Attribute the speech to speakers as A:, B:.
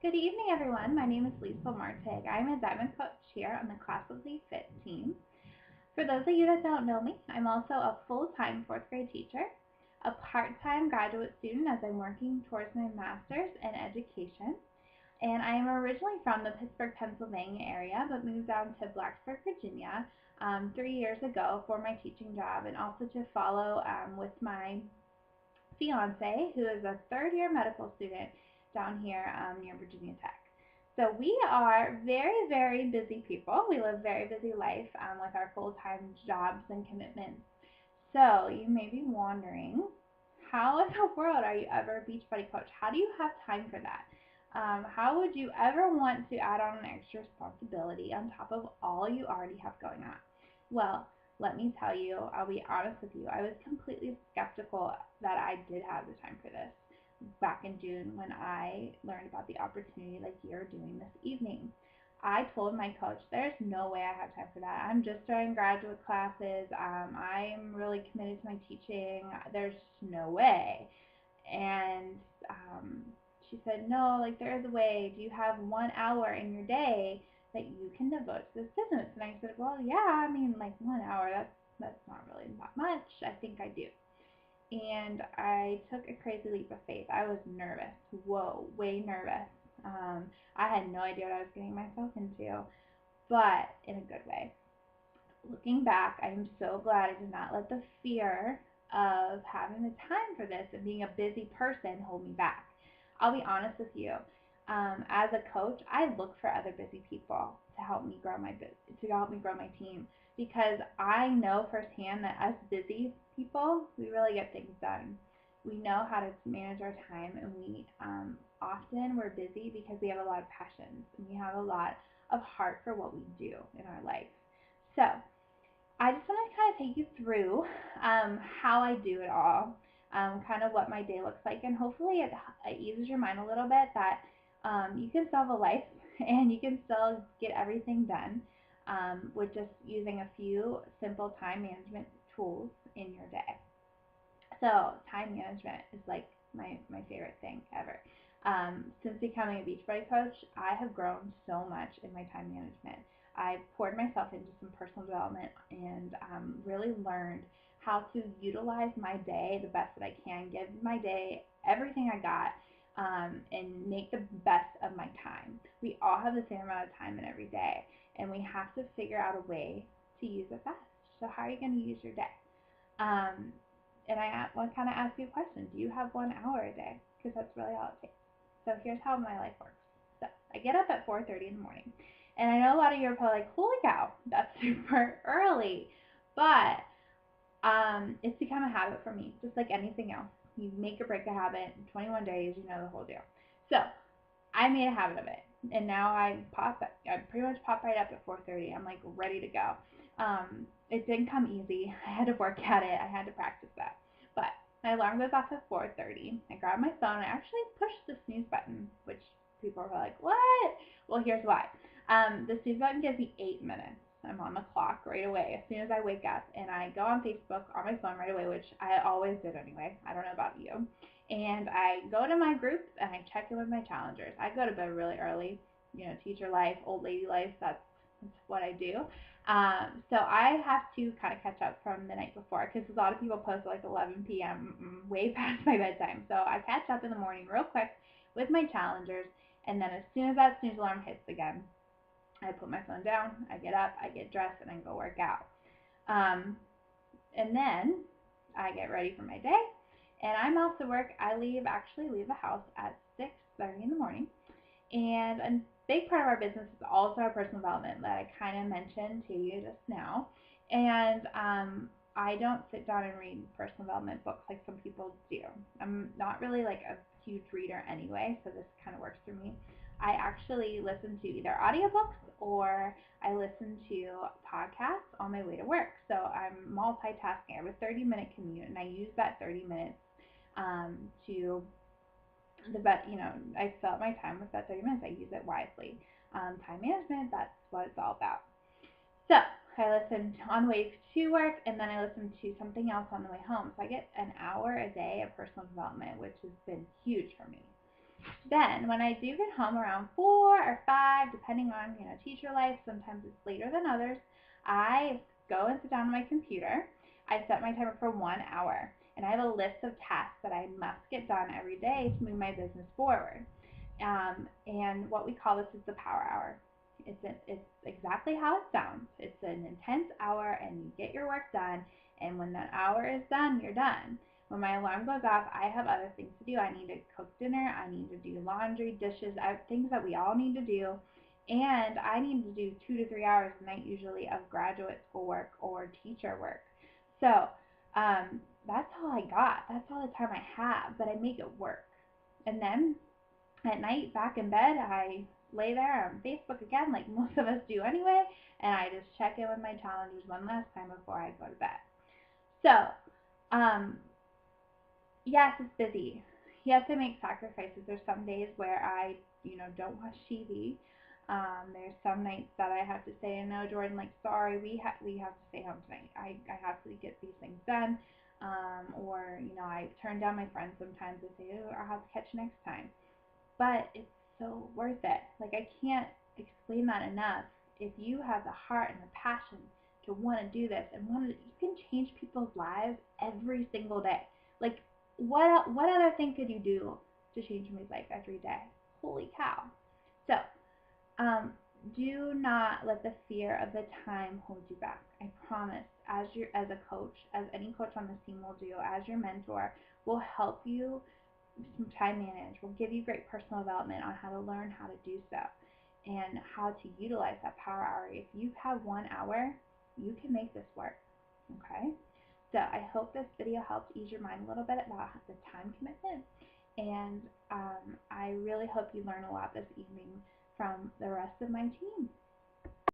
A: Good evening, everyone. My name is Lisa Martig. I'm a Diamond Coach here on the Classically Fit team. For those of you that don't know me, I'm also a full-time fourth grade teacher, a part-time graduate student as I'm working towards my master's in education, and I am originally from the Pittsburgh, Pennsylvania area, but moved down to Blacksburg, Virginia 3 years ago for my teaching job and also to follow with my fiance, who is a third-year medical student down here near Virginia Tech. So we are very, very busy people. We live a very busy life with our full-time jobs and commitments. So you may be wondering, how in the world are you ever a Beachbody coach? How do you have time for that? How would you ever want to add on an extra responsibility on top of all you already have going on? Well, let me tell you, I'll be honest with you, I was completely skeptical that I did have the time for this back in June when I learned about the opportunity like you're doing this evening. I told my coach, there's no way I have time for that. I'm just starting graduate classes. I'm really committed to my teaching. There's no way. And um, she said, no, like there is a way. Do you have 1 hour in your day that you can devote to this business? And I said, well, yeah, I mean, like 1 hour, that's not really that much. I think I do. And I took a crazy leap of faith. I was nervous. Whoa, way nervous. I had no idea what I was getting myself into, but in a good way. Looking back, I am so glad I did not let the fear of having the time for this and being a busy person hold me back. I'll be honest with you. As a coach, I look for other busy people to help me grow my team, because I know firsthand that us busy people, we really get things done. We know how to manage our time, and we often we're busy because we have a lot of passions and we have a lot of heart for what we do in our life. So I just want to kind of take you through how I do it all, kind of what my day looks like, and hopefully it eases your mind a little bit that you can still have a life and you can still get everything done with just using a few simple time management tools in your day. So time management is like my favorite thing ever. Since becoming a Beachbody coach, I have grown so much in my time management. I've poured myself into some personal development and really learned how to utilize my day the best that I can, give my day everything I got, and make the best of my time. We all have the same amount of time in every day, and we have to figure out a way to use it best. So how are you going to use your day? Um, and I want to kind of ask you a question. Do you have 1 hour a day? Because that's really all it takes. So here's how my life works. So I get up at 4:30 in the morning. And I know a lot of you are probably like, holy cow, that's super early. But it's become a habit for me, just like anything else. You make or break a habit in 21 days, you know the whole deal. So I made a habit of it. And now I pretty much pop right up at 4:30. I'm like ready to go. It didn't come easy. I had to work at it. I had to practice that. But my alarm goes off at 4:30. I grab my phone. I actually push the snooze button, which people are like, what? Well, here's why. The snooze button gives me 8 minutes. I'm on the clock right away as soon as I wake up, and I go on Facebook on my phone right away, which I always did anyway. I don't know about you. And I go to my groups and I check in with my challengers. I go to bed really early, teacher life, old lady life. That's what I do. So I have to kind of catch up from the night before, because a lot of people post at like 11 p.m. Way past my bedtime. So I catch up in the morning real quick with my challengers, and then as soon as that snooze alarm hits again, I put my phone down, I get up, I get dressed, and I go work out. And then I get ready for my day, and I'm off to work. I actually leave the house at 6:30 in the morning. And a big part of our business is also our personal development that I kind of mentioned to you just now. And I don't sit down and read personal development books like some people do. I'm not really like a huge reader anyway, so this kind of works for me. I actually listen to either audiobooks or I listen to podcasts on my way to work. So I'm multitasking. I have a 30-minute commute, and I use that 30 minutes to I fill up my time with that 30 minutes. I use it wisely. Time management, that's what it's all about. So I listen on the way to work, and then I listen to something else on the way home. So I get an hour a day of personal development, which has been huge for me. Then when I do get home around 4 or 5, depending on teacher life, sometimes it's later than others, I go and sit down on my computer. I set my timer for 1 hour, and I have a list of tasks that I must get done every day to move my business forward. And what we call this is the power hour. It's exactly how it sounds. It's an intense hour, and you get your work done. And when that hour is done, you're done. When my alarm goes off, I have other things to do. I need to cook dinner. I need to do laundry, dishes, things that we all need to do. And I need to do 2 to 3 hours a night usually of graduate school work or teacher work. So that's all I got. That's all the time I have, but I make it work. And then at night, back in bed, I lay there on Facebook again, like most of us do anyway, and I just check in with my challengers one last time before I go to bed. So, yes, it's busy. You have to make sacrifices. There's some days where I, don't watch TV. There's some nights that I have to say, no, Jordan, like, sorry, we have to stay home tonight. I have to get these things done. Or, I turn down my friends sometimes and say, oh, I'll have to catch you next time. But it's so worth it. Like, I can't explain that enough. If you have the heart and the passion to want to do this and you can change people's lives every single day. Like, what other thing could you do to change somebody's life every day? Holy cow! So, um, do not let the fear of the time hold you back. I promise, as a coach, as any coach on this team will do, as your mentor, will help you time manage. We'll give you great personal development on how to learn how to do so and how to utilize that power hour. If you have 1 hour, you can make this work. Okay? So I hope this video helped ease your mind a little bit about the time commitment. And I really hope you learn a lot this evening from the rest of my team.